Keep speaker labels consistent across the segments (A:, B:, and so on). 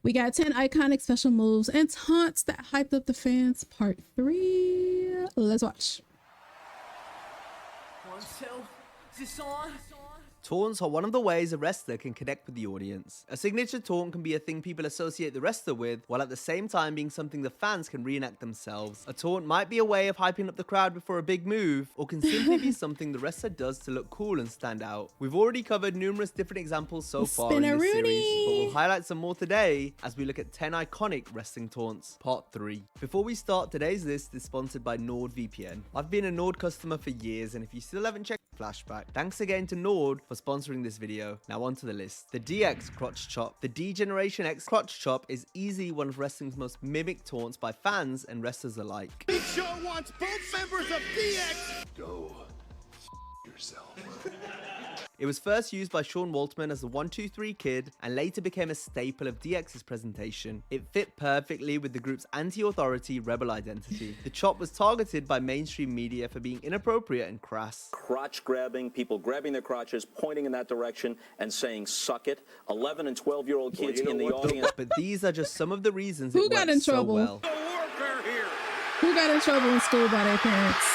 A: We got 10 iconic special moves and taunts that hyped up the fans, part 3. Let's watch.
B: 1, 2, is this on?
C: Taunts are one of the ways a wrestler can connect with the audience. A signature taunt can be a thing people associate the wrestler with, while at the same time being something the fans can reenact themselves. A taunt might be a way of hyping up the crowd before a big move, or can simply be something the wrestler does to look cool and stand out. We've already covered numerous different examples so far in this series, but we'll highlight some more today as we look at 10 iconic wrestling taunts, part 3. Before we start, today's list is sponsored by NordVPN. I've been a Nord customer for years, and if you still haven't checked Flashback, thanks again to Nord for sponsoring this video. Now onto the list. The DX Crotch Chop. The D Generation X Crotch Chop is easily one of wrestling's most mimicked taunts by fans and wrestlers alike.
D: Big Show wants both members of DX. Go yourself.
C: It was first used by Sean Waltman as the 1-2-3 Kid and later became a staple of DX's presentation. It fit perfectly with the group's anti-authority rebel identity. The chop was targeted by mainstream media for being inappropriate and crass.
E: Crotch grabbing, people grabbing their crotches, pointing in that direction and saying suck it. 11 and 12-year-old kids in the audience.
C: But these are just some of the reasons
A: Who
C: it
A: got
C: works
A: in
C: so
A: trouble?
C: well.
A: Who got in trouble in school by their parents?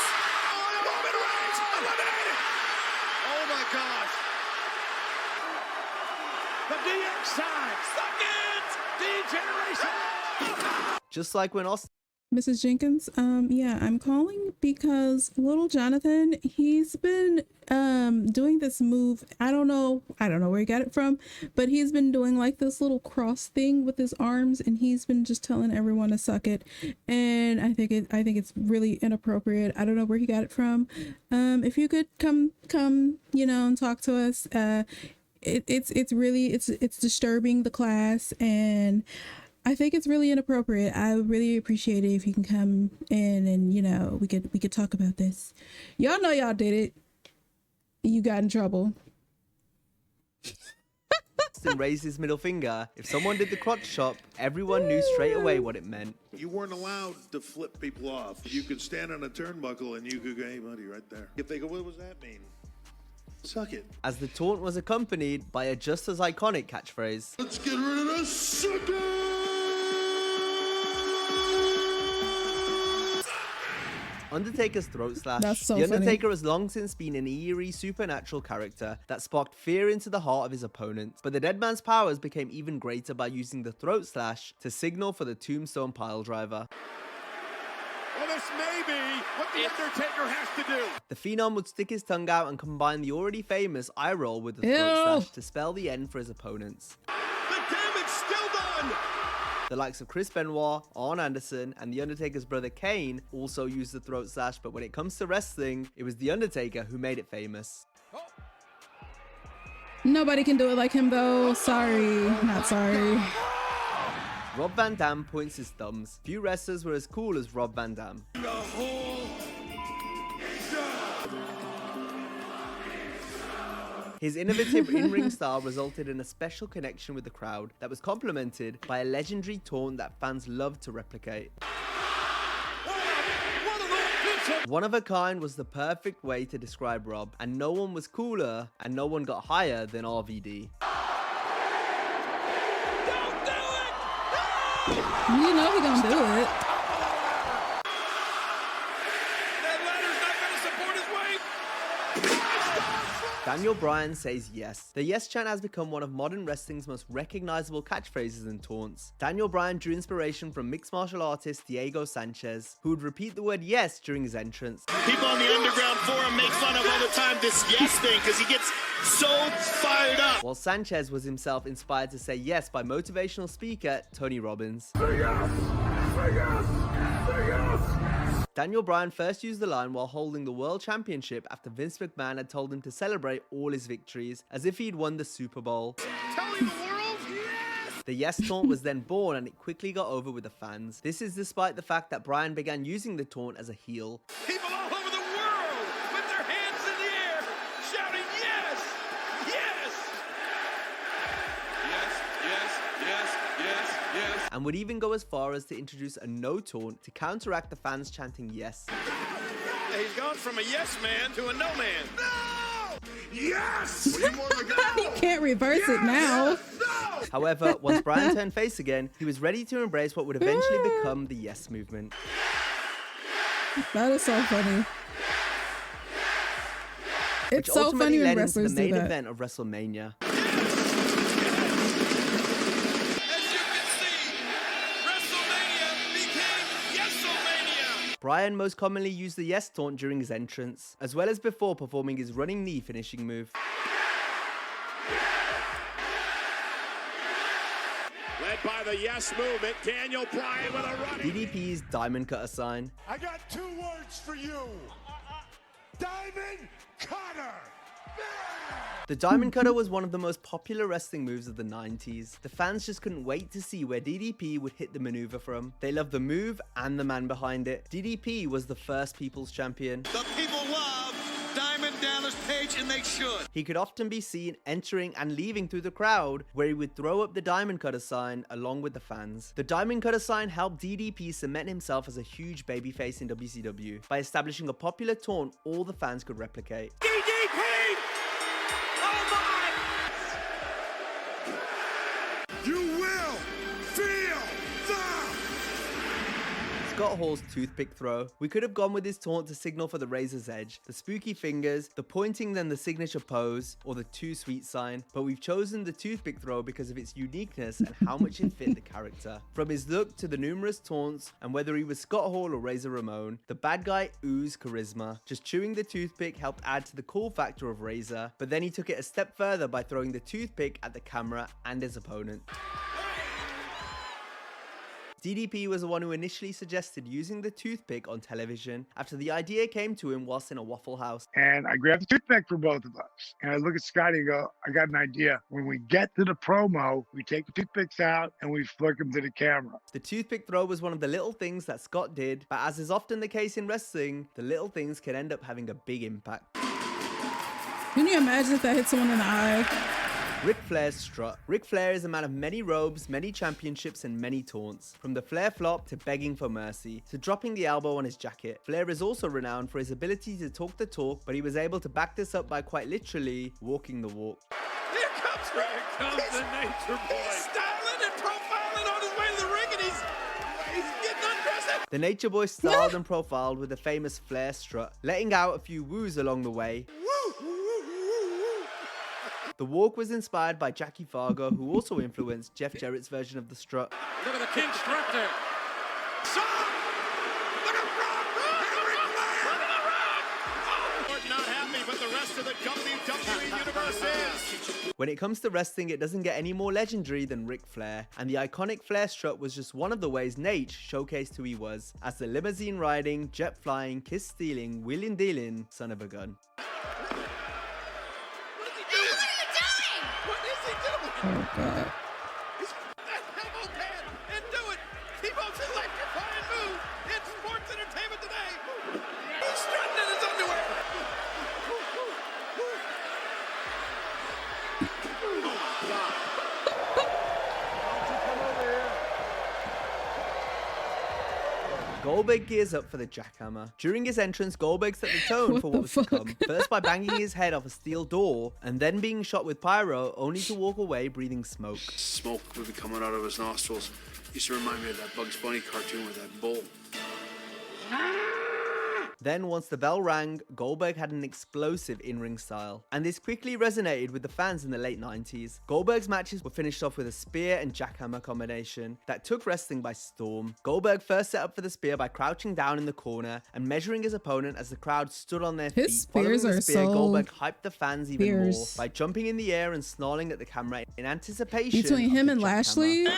A: Just like when Austin... Mrs. Jenkins, yeah, I'm calling because little Jonathan, he's been doing this move. I don't know where he got it from, but he's been doing like this little cross thing with his arms, and he's been just telling everyone to suck it. And I think it's really inappropriate. I don't know where he got it from. If you could come, you know, and talk to us. It's really disturbing the class, and I think it's really inappropriate. I would really appreciate it if you can come in and, you know, we could talk about this. Y'all know y'all did it. You got in trouble.
C: Austin raised his middle finger. If someone did the crotch chop, everyone knew straight away what it meant.
D: You weren't allowed to flip people off. You could stand on a turnbuckle and you could go, hey buddy, right there. If they go, what does that mean? Suck it.
C: As the taunt was accompanied by a just as iconic catchphrase.
D: Let's get rid of the suck it!
C: Undertaker's throat slash.
A: That's so
C: the Undertaker
A: funny.
C: has long since been an eerie supernatural character that sparked fear into the heart of his opponent. But the dead man's powers became even greater by using the throat slash to signal for the tombstone piledriver.
D: Well, this may be what the Undertaker has to do.
C: The Phenom would stick his tongue out and combine the already famous eye roll with the
A: Ew.
C: throat slash to spell the end for his opponents.
D: The damage still done.
C: The likes of Chris Benoit, Arn Anderson, and The Undertaker's brother Kane also used the throat slash, but when it comes to wrestling, it was The Undertaker who made it famous.
A: Nobody can do it like him though. Sorry, not sorry.
C: Rob Van Dam points his thumbs. Few wrestlers were as cool as Rob Van Dam. His innovative in-ring style resulted in a special connection with the crowd that was complemented by a legendary taunt that fans loved to replicate. One of a kind was the perfect way to describe Rob, and no one was cooler and no one got higher than RVD.
A: You know he gonna do it.
C: Daniel Bryan says yes. The yes chant has become one of modern wrestling's most recognizable catchphrases and taunts. Daniel Bryan drew inspiration from mixed martial artist Diego Sanchez, who would repeat the word yes during his entrance.
D: People on the underground forum make fun of all the time this yes thing because he gets so fired up.
C: While Sanchez was himself inspired to say yes by motivational speaker Tony Robbins.
D: Say yes! Say yes! Say yes!
C: Daniel Bryan first used the line while holding the World Championship after Vince McMahon had told him to celebrate all his victories as if he'd won the Super Bowl.
D: Telling the world yes!
C: The yes taunt was then born and it quickly got over with the fans. This is despite the fact that Bryan began using the taunt as a heel.
D: People all over the world with their hands in the air shouting yes! Yes! Yes, yes, yes, yes, yes.
C: And would even go as far as to introduce a no taunt to counteract the fans chanting yes.
D: He's gone from a yes man to a no man. No! Yes! What do you want to go?
A: You can't reverse it now.
D: No!
C: However, once Bryan turned face again, he was ready to embrace what would eventually become the Yes Movement.
A: That is so funny.
C: Which
A: It's so funny when
C: led into
A: wrestlers
C: the main
A: do that.
C: event of WrestleMania.
F: As you can see, WrestleMania became Yes-omania.
C: Bryan most commonly used the Yes taunt during his entrance, as well as before performing his running knee finishing move.
F: Led by the Yes movement, Daniel Bryan with a running.
C: DDP's Diamond Cutter sign.
F: I got 2 words for you. Diamond Cutter.
C: The Diamond Cutter was one of the most popular wrestling moves of the 90s. The fans just couldn't wait to see where DDP would hit the maneuver from. They loved the move and the man behind it. DDP was the first People's Champion.
F: The people love Diamond Dallas Page, and they should.
C: He could often be seen entering and leaving through the crowd, where he would throw up the Diamond Cutter sign along with the fans. The Diamond Cutter sign helped DDP cement himself as a huge babyface in WCW by establishing a popular taunt all the fans could replicate.
F: DDP! Oh my! You will feel the...
C: Scott Hall's toothpick throw. We could have gone with his taunt to signal for the razor's edge, the spooky fingers, the pointing then the signature pose, or the too sweet sign, but we've chosen the toothpick throw because of its uniqueness and how much it fit the character. From his look to the numerous taunts, and whether he was Scott Hall or Razor Ramon, the bad guy oozed charisma. Just chewing the toothpick helped add to the cool factor of Razor, but then he took it a step further by throwing the toothpick at the camera and his opponent. DDP was the one who initially suggested using the toothpick on television after the idea came to him whilst in a Waffle House.
G: And I grabbed the toothpick for both of us. And I look at Scotty and go, I got an idea. When we get to the promo, we take the toothpicks out and we flick them to the camera.
C: The toothpick throw was one of the little things that Scott did, but as is often the case in wrestling, the little things can end up having a big impact.
A: Can you imagine if that hit someone in the eye?
C: Ric Flair's strut. Ric Flair is a man of many robes, many championships, and many taunts. From the Flair flop to begging for mercy to dropping the elbow on his jacket. Flair is also renowned for his ability to talk the talk, but he was able to back this up by quite literally walking the walk.
F: Here comes the Nature Boy. He's styling and profiling on his way to the ring, and he's getting undressed.
C: The Nature Boy styled and profiled with the famous Flair strut, letting out a few woos along the way. The walk was inspired by Jackie Fargo, who also influenced Jeff Jarrett's version of the strut.
F: Look at the constructor. Not happy, but the rest of the WWE universe is.
C: When it comes to wrestling, it doesn't get any more legendary than Ric Flair, and the iconic Flair strut was just one of the ways Nate showcased who he was, as the limousine riding, jet flying, kiss stealing, wheeling dealing son of a gun.
A: Oh god.
F: He's that elbow pad and do it. T-Bone's electrifying move in sports entertainment today. He's strutting in his underwear. Oh my God.
C: Goldberg gears up for the jackhammer. During his entrance, Goldberg set the tone for what was to come. First by banging his head off a steel door, and then being shot with pyro, only to walk away breathing smoke.
H: Smoke would be coming out of his nostrils. Used to remind me of that Bugs Bunny cartoon with that bull.
C: Then, once the bell rang, Goldberg had an explosive in-ring style, and this quickly resonated with the fans in the late 90s. Goldberg's matches were finished off with a spear and jackhammer combination that took wrestling by storm. Goldberg first set up for the spear by crouching down in the corner and measuring his opponent as the crowd stood on their feet.
A: His spears
C: Following the
A: are
C: spear,
A: so
C: Goldberg hyped the fans even more
A: fierce.
C: by jumping in the air and snarling at the camera in anticipation
A: Between
C: of
A: him
C: the
A: and
C: jackhammer.
A: Lashley,
F: Holy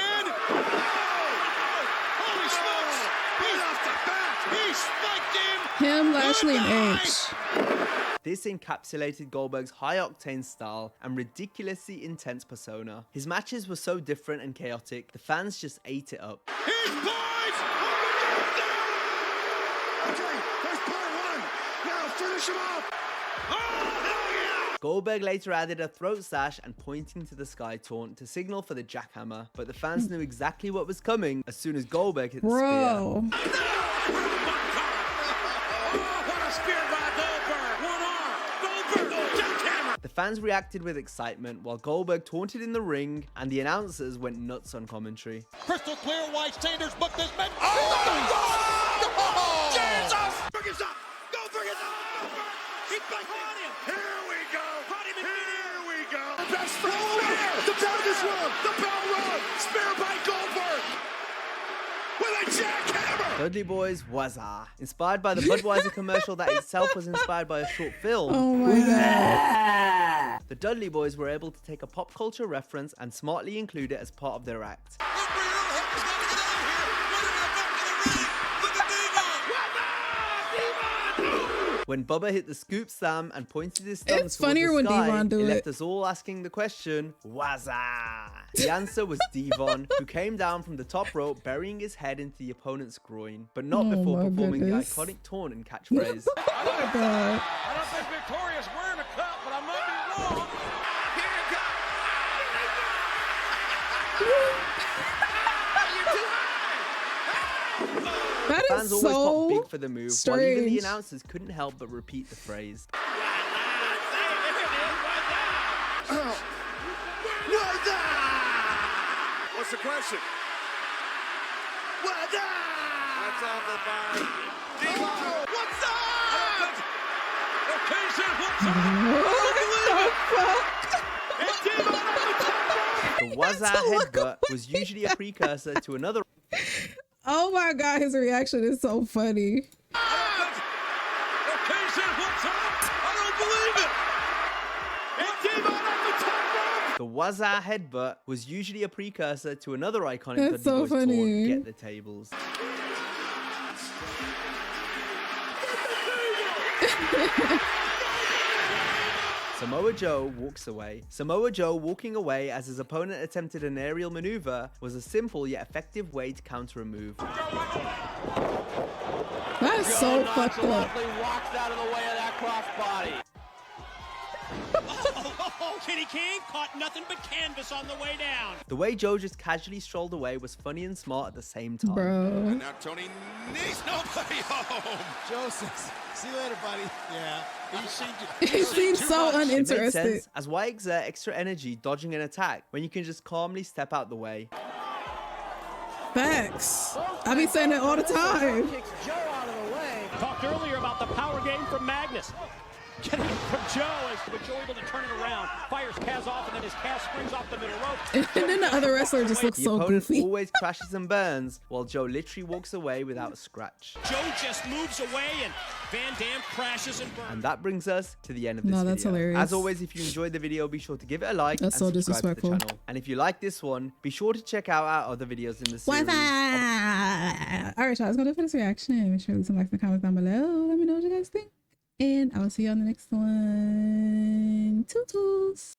F: smokes! Right off the bat, he spiked him.
A: him, Lashley, and H.
C: This encapsulated Goldberg's high-octane style and ridiculously intense persona. His matches were so different and chaotic, the fans just ate it up.
F: His boys!
D: Okay, there's part one. Now finish him off.
F: Oh, hell yeah!
C: Goldberg later added a throat slash and pointing to the sky taunt to signal for the jackhammer, but the fans knew exactly what was coming as soon as Goldberg hit the spear.
A: Bro.
F: What a spear by Goldberg! One arm! Goldberg! Jackhammer!
C: The fans reacted with excitement while Goldberg taunted in the ring and the announcers went nuts on commentary.
F: Crystal clear, why Sanders booked this match. Oh! Jesus! Bring it up! Go bring it up! He backed on him! Here we go! Here we go! The best friend! The bell is run! The bell run! Spear by Goldberg! With a jackhammer!
C: Dudley Boys Wazza. Inspired by the Budweiser commercial that itself was inspired by a short film.
A: Oh my god.
C: The Dudley Boys were able to take a pop culture reference and smartly include it as part of their act. When Bubba hit the scoop slam and pointed his thumb
A: It's
C: towards
A: funnier
C: the
A: when
C: sky,
A: Devon do
C: it
A: it.
C: left us all asking the question, Wazza! The answer was Devon, who came down from the top rope, burying his head into the opponent's groin, but not
A: Oh
C: before
A: my
C: performing
A: goodness.
C: the iconic taunt and catchphrase.
A: Oh my god.
F: I don't think Victoria's wearing a cup, but I might be wrong. Here you go!
A: That
C: Fans
A: is
C: always pop
A: so
C: big for the move, while even the
A: strange.
C: announcers couldn't help but repeat the phrase.
F: What's the question? That's on the bar. What's up? Okay, sir, what's up?
C: The Wazza headbutt was usually a precursor to another
A: Oh my god, his reaction is so funny.
F: Okay, sir, what's up? I don't believe it. And Devon at the top rope.
C: The Wazza headbutt was usually a precursor to another iconic
A: That's
C: Dudley
A: so
C: Boys
A: funny.
C: taunt, Get the Tables. Samoa Joe walks away. Samoa Joe walking away as his opponent attempted an aerial maneuver was a simple yet effective way to counter a move.
A: That is so fucked up.
B: walks out of the way of that crossbody.
F: Kenny King caught nothing but canvas on the way down.
C: The way Joe just casually strolled away was funny and smart at the same time.
A: Bro.
F: Now Tony needs nobody home.
B: Joseph, see you later, buddy. Yeah.
A: He seems so
C: It made
A: uninterested.
C: sense, as why exert extra energy dodging an attack when you can just calmly step out the way?
A: Facts. I be saying that all the time.
B: Kicks Joe out of the way.
I: Talked earlier about the power game from Magnus. Getting it from Joe as Joe able to turn it around. Fires Kaz off, and then his Kaz springs off the middle rope.
A: And then the other wrestler just looks
C: The
A: so
C: opponent
A: goofy.
C: always crashes and burns, while Joe literally walks away without a scratch.
I: Joe just moves away, and Van Dam crashes and burns.
C: And that brings us to the end of this
A: No,
C: video.
A: that's hilarious.
C: As always, if you enjoyed the video, be sure to give it a like
A: That's
C: and
A: so
C: subscribe to the
A: disrespectful.
C: channel. And if you like this one, be sure to check out our other videos in the series.
A: Wi-Fi. All right, y'all. Let's go to this reaction. Make sure to leave some likes in the comments down below. Let me know what you guys think. And I will see you on the next one. Toodles.